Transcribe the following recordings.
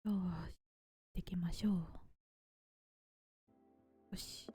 よーし、できましょう。よし。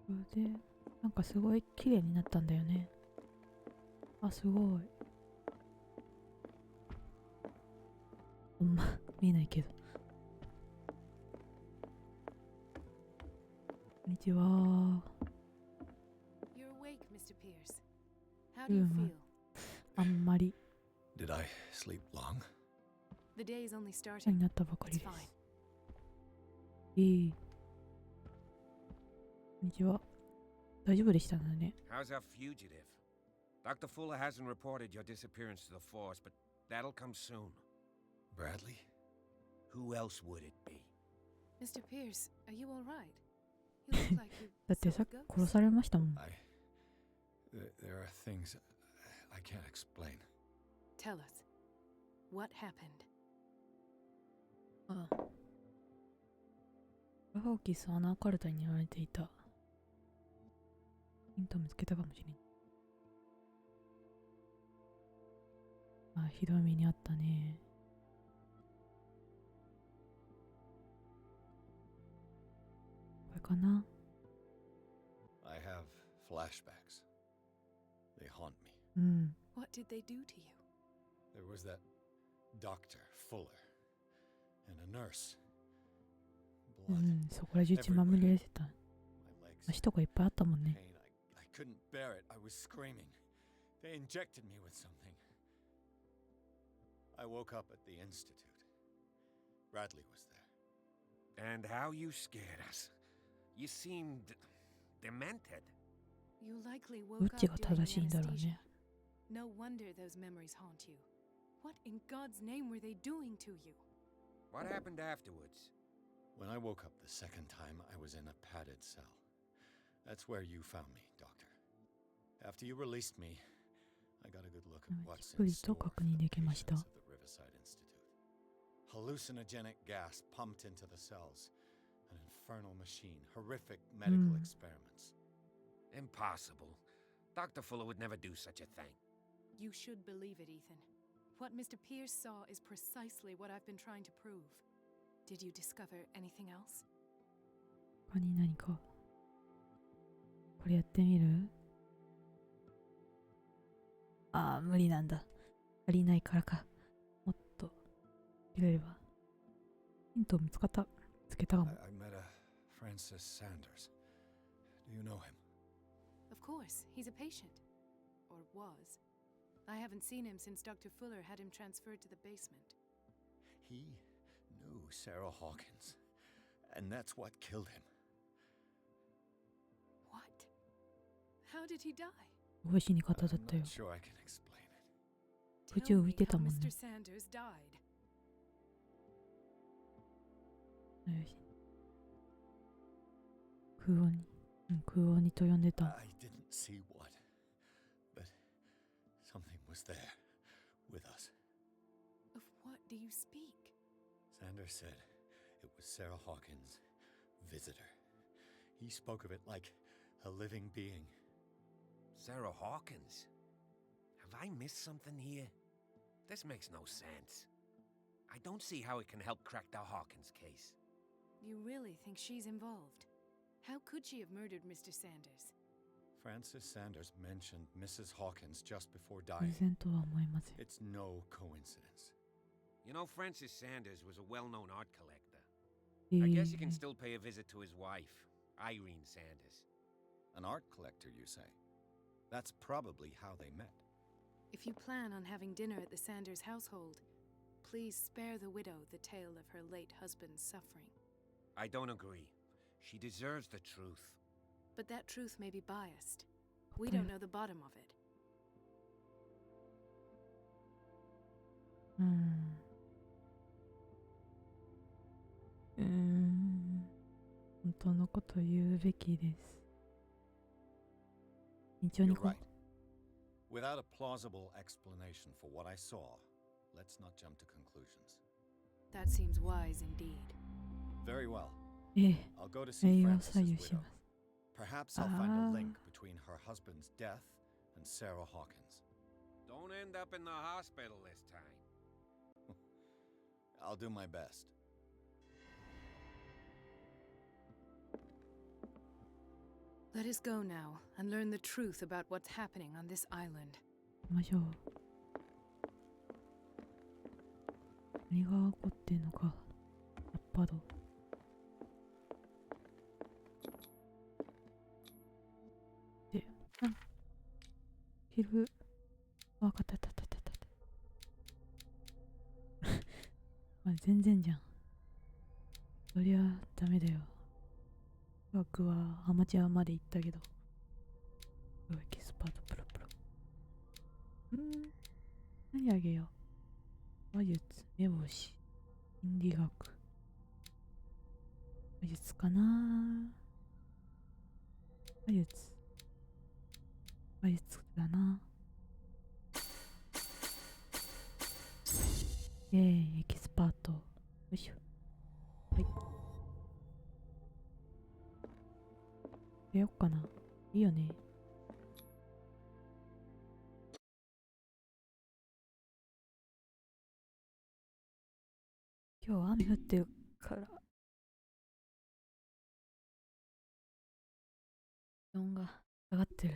これで、なんかすごい綺麗になったんだよね。あ、すごい。ほんま、見えないけど。こんにちは。あんまり。Did I sleep long? 朝になったばかりです。いい。こんにちは。大丈夫でしたね。How's our fugitive? Dr. Fuller hasn't reported your disappearance to the force, but that'll come soon. Bradley? Who else would it be? Mr. Pierce, are you all right? You look like you だってさっき殺されましたもん。There are things I can't explain. Tell us. What happened? ああ。ラホーキスはアナカルタにやられていた。ヒント見つけたかもしれん。あ、ひどい目にあったね。これかな。 I have flashbacks. They haunt me. うん。What did they do to you? There was that Dr. Fuller and a nurse. う Blood. ん、そこら中血まみれてた。 My legs. 足とかいっぱいあったもんね。 Pain. I couldn't bear it. I was screaming. They injected me with something. I woke up at the institute. Bradley was there. And how you scared us. You seemed demented. You likely どっ woke ち up が during 正しいんだろう anesthesia. ね。 No wonder those memories haunt you. What in God's name were they doing to you? What happened afterwards? When I woke up the second time, I was in a padded cell. That's where you found me, Doctor. After you released me, I got a good look at じっ what's く in りと store 確 for 認 the できました。 patients at the Riverside Institute. Hallucinogenic gas pumped into the cells. An infernal machine. Horrific medical experiments. Impossible. Dr. Fuller would never do such a thing. You should believe it, Ethan. What Mr. Pierce saw is precisely what I've been trying to prove. Did you discover anything else? 他に何か。これやってみる？ああ、無理なんだ。足りないからか。もっと入れれば。ヒント見つかった。見つけたかも。I met a Francis Sanders. Do you know him? Of course, he's a patient. Or was. I haven't seen him since Dr. Fuller had him transferred to the basement. He knew Sarah Hawkins. And that's what killed him. What? How did he die? すごい死に方だ I'm ったよ not。sure I can explain it. 宇宙 Tell 浮 me いてた how もんね Mr. Sanders died. よし空音に、空音にと呼んでた。 I didn't see what, but something was there with us. Of what do you speak? Sanders said it was Sarah Hawkins' visitor. He spoke of it like a living being. Sarah Hawkins? Have I missed something here? This makes no sense. I don't see how it can help crack the Hawkins case. You really think she's involved? How could she have murdered Mr. Sanders? Francis Sanders mentioned Mrs. Hawkins just before 偶 dying. 然とは思えません。 It's no coincidence. You know, Francis Sanders was a well-known art collector. え I guess you ー can still pay a visit to his wife, Irene Sanders. An art collector, you say? That's probably how they met. If you plan on having dinner at the Sanders household, please spare the widow the tale of her late husband's suffering. I don't agree. She deserves the truth. But that truth may be biased. We don't know the bottom of it. 本当のこと言うべきです。慎重に You're こう right. Without a plausible explanation for what I saw, let's not jump to conclusions. That seems wise indeed. Very well. ええ、 I'll go to 栄 see 養を左 Francis's 右し widow. ます。 Perhaps I'll find a Ah. link between her husband's death and Sarah Hawkins. Don't end up in the hospital this time. I'll do my best. Let us go now and learn the truth about what's happening on this island. 行きましょう。何が起こってんのか、やっぱど。で、昼、わかった。まあ、全然じゃん。そりゃダメだよ。僕はアマチュアまで行ったけど。エキスパートプロ。何あげよう。話術、目星、心理学。話術かな。話術だな。エキスパート。よいしょ。はい。出よっかな。いいよね。今日雨降ってるから気温が下がってる。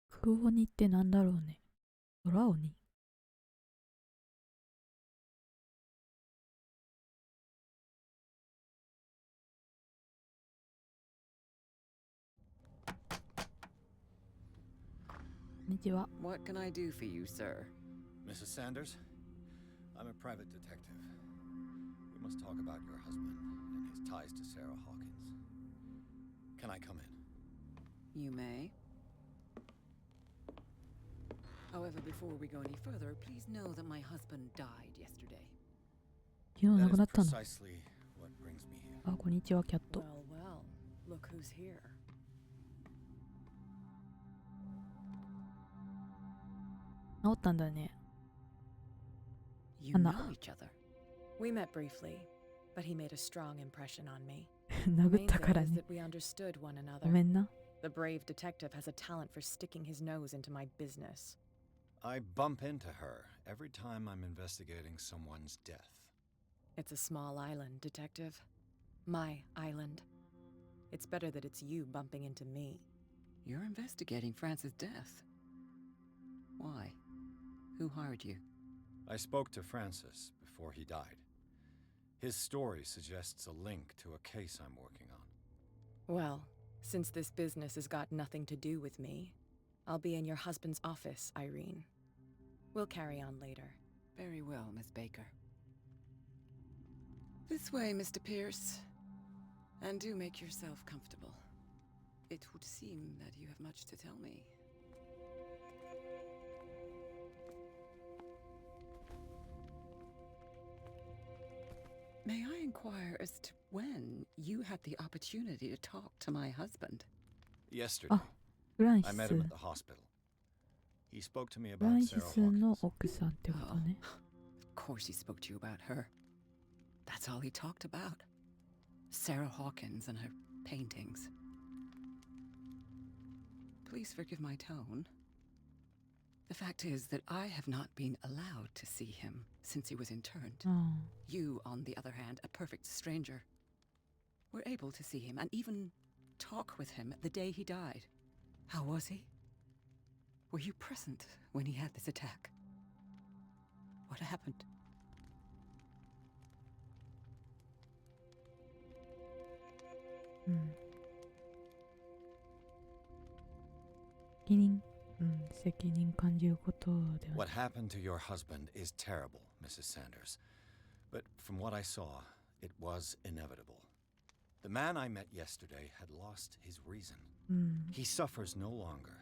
黒鬼ってなんだろうね。空鬼。こんにちは。What can I do for you, sir? Mrs. Sanders, I'm a private detective. We must talk about your husband and his ties to Sarah Hawkins. Can I come in? You may. However, before we go any further, please know that my husband died yesterday. 昨日亡 That く is なったの。 precisely what brings me here. あ、こんにちは、キャット。 Well, look who's here. 治ったんだね。 You Anna. know each other. We met briefly, but he made a strong impression on me. The 殴っ main たか thing ら is ね。 that we understood one ご another. めんな。 The brave detective has a talent for sticking his nose into my business. I bump into her every time I'm investigating someone's death. It's a small island, detective. My island. It's better that it's you bumping into me. You're investigating Francis' death. Why? Who hired you? I spoke to Francis before he died. His story suggests a link to a case I'm working on. Well, since this business has got nothing to do with me, I'll be in your husband's office, Irene. We'll carry on later. Very well, Miss Baker. This way, Mr. Pierce. And do make yourself comfortable. It would seem that you have much to tell me. May I inquire as to when you had the opportunity to talk to my husband? Yesterday, あ、フランシ I ス。 met him at the hospital. He spoke to me フラ about ンシ Sarah スの Hawkins. 奥さんってことね。 Of course he spoke to you about her. That's all he talked about. Sarah Hawkins and her paintings. Please forgive my tone. The fact is that I have not been allowed to see him since he was interned. うん。 You, on the other hand, a perfect stranger, were able to see him and even talk with him the day he died. How was he? Were you present when he had this attack? What happened? うん。責任感じることでは What happened to your husband is terrible, Mrs. Sanders. But from what I saw, it was inevitable. The man I met yesterday had lost his reason. うん。 He suffers no longer,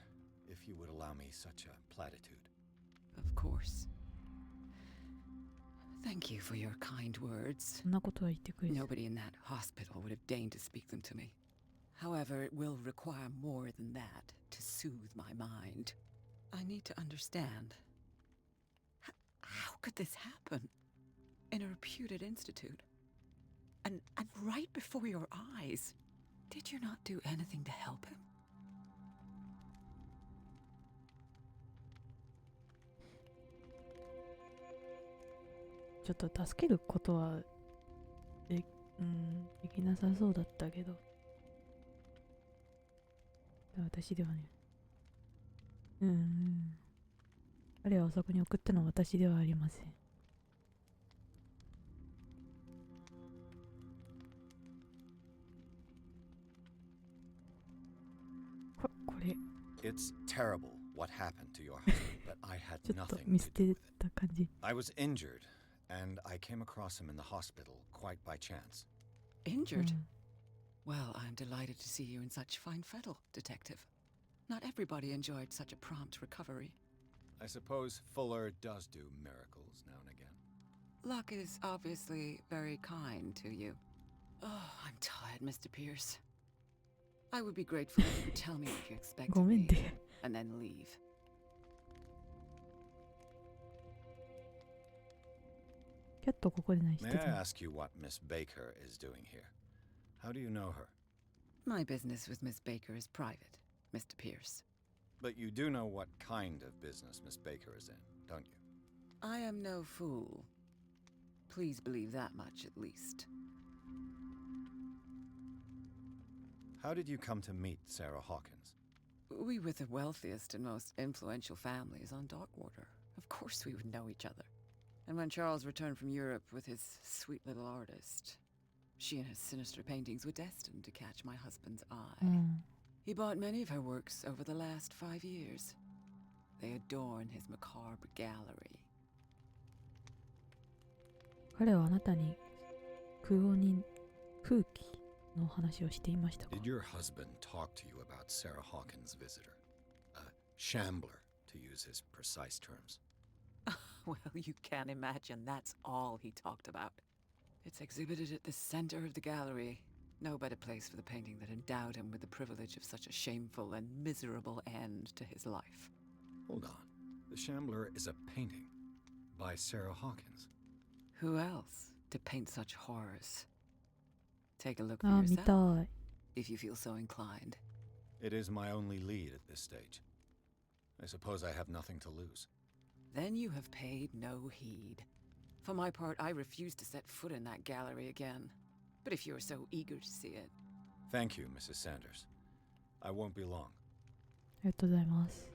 if you would allow me such a platitude. Of course. Thank you for your kind words. そんなことは言ってくれる。 Nobody in that hospital would have deigned to speak them to me. However, it will require more than that to soothe my mind. I need to understand. How could this happen? In a reputed institute? And right before your eyes? Did you not do anything to help him? ちょっと助けることはできなさそうだったけど、私ではね、彼をあそこに送ったのは私ではありません。これ It's terrible what happened to your husband, but I had ちょっと nothing 見捨 to do て with it. た感じ。 I was injured, and I came across him in the hospital quite by chance. Injured? うん Well, I'm delighted to see you in such fine fettle, Detective. Not everybody enjoyed such a prompt recovery. I suppose Fuller does do miracles now and again. Luck is obviously very kind to you. Oh, I'm tired, Mr. Pierce. I would be grateful if you would tell me what you expect ご of めん me って。 and then leave. キャットここでない人 May だ I ね。 ask you what Miss Baker is doing here? How do you know her? My business with Miss Baker is private, Mr. Pierce. But you do know what kind of business Miss Baker is in, don't you? I am no fool. Please believe that much at least. How did you come to meet Sarah Hawkins? We were the wealthiest and most influential families on Darkwater. Of course we would know each other. And when Charles returned from Europe with his sweet little artist, she and his sinister paintings were destined to catch my husband's う eye. ん。 He bought many of her works over the last 5 years. They adorn his macabre gallery. 彼はあなたに空気の話をしていましたか？ Did your husband talk to you about Sarah Hawkins' visitor? A shambler, to use his precise terms. Well, you can't imagine that's all he talked about. It's exhibited at the center of the gallery. No better place for the painting that endowed him with the privilege of such a shameful and miserable end to his life. Hold on. The Shambler is a painting by Sarah Hawkins. Who else to paint such horrors? Take a look for ああ、見 yourself, たい。 if you feel so inclined. It is my only lead at this stage. I suppose I have nothing to lose. Then you have paid no heed. For my part, I refuse to set foot in that gallery again. But if you're so eager to see it... Thank you, Mrs. Sanders. I won't be long. ありがとうございます。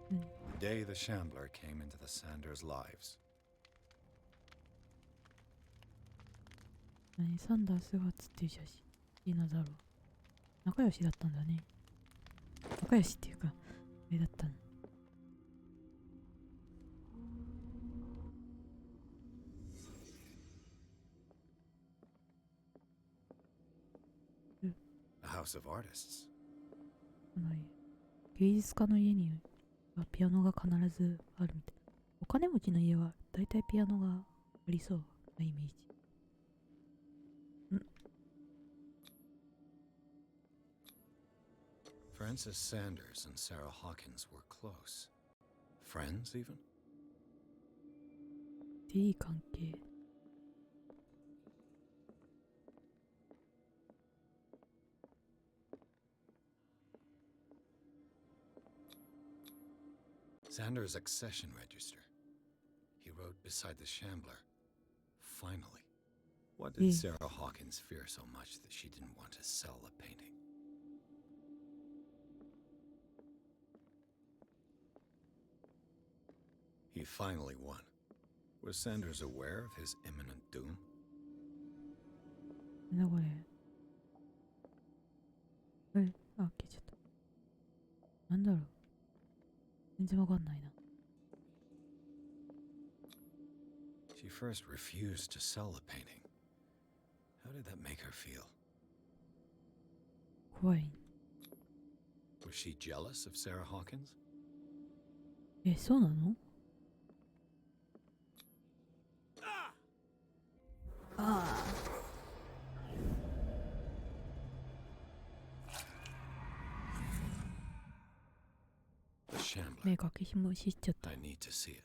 The day the Shambler came into the Sanders' lives. 何サンダースが写ってる写真なんだろう。仲良しだったんだね。仲良しっていうか、あれだったの。A house of artists. この芸術家の家にはピアノが必ずあるみたいな。お金持ちの家はだいたいピアノがありそうなイメージ。Frances Sanders and Sarah Hawkins were close. Friends, even? でいい関係。Sanders' accession register. He wrote beside the Shambler. Finally. What did Sarah Hawkins fear so much that she didn't want to sell the painting? He finally won. Was Sanders aware of his imminent doom? なんだこれ。あ、消えちゃった。なんだろう。全然わかんないな。 She first refused to sell the painting. How did that make her feel? 怖い。 Was she jealous of Sarah Hawkins? え、そうなの？ああ。The shambler. 目かけしもしちゃった。 I need to see it.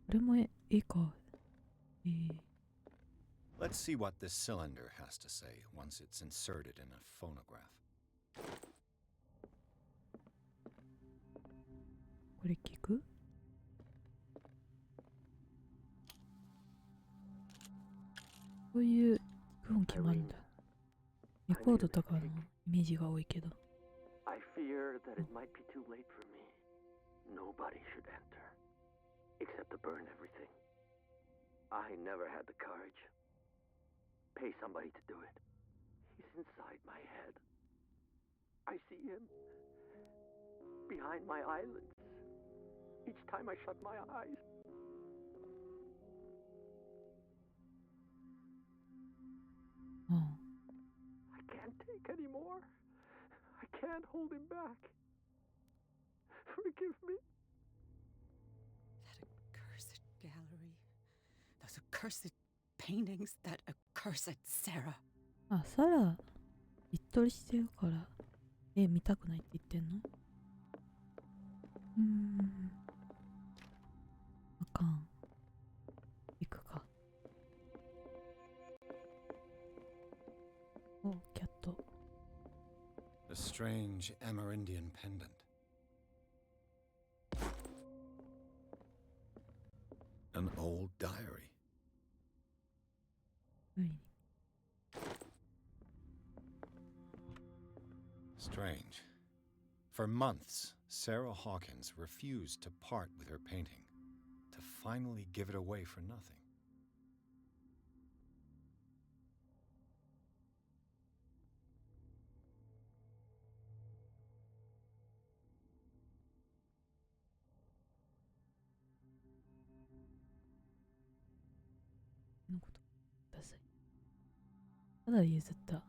これも絵か。Let's see what this cylinder has to say once it's inserted in a phonograph. これ聞く？こういう聞く音決まるんだ。レコードとかのイメージが多いけど。I fear that it might be too late for me. Nobody should enter, except to burn everything. I never had the courage. Pay somebody to do it. He's inside my head. I see him behind my eyelids. Each time I shut my eyes. I can't take any more. I can't hold him back. Forgive me. That accursed gallery. Those accursed paintings. That accursed Sarah. あ、サラ、じっとりしてるから、絵見たくないって言ってんの？あかん。行くか。お、キャット。A strange Amerindian pendant. An old diary. ついに。Strange. For months, Sarah Hawkins refused to part with her painting, to finally give it away for nothing. What? ただ譲った。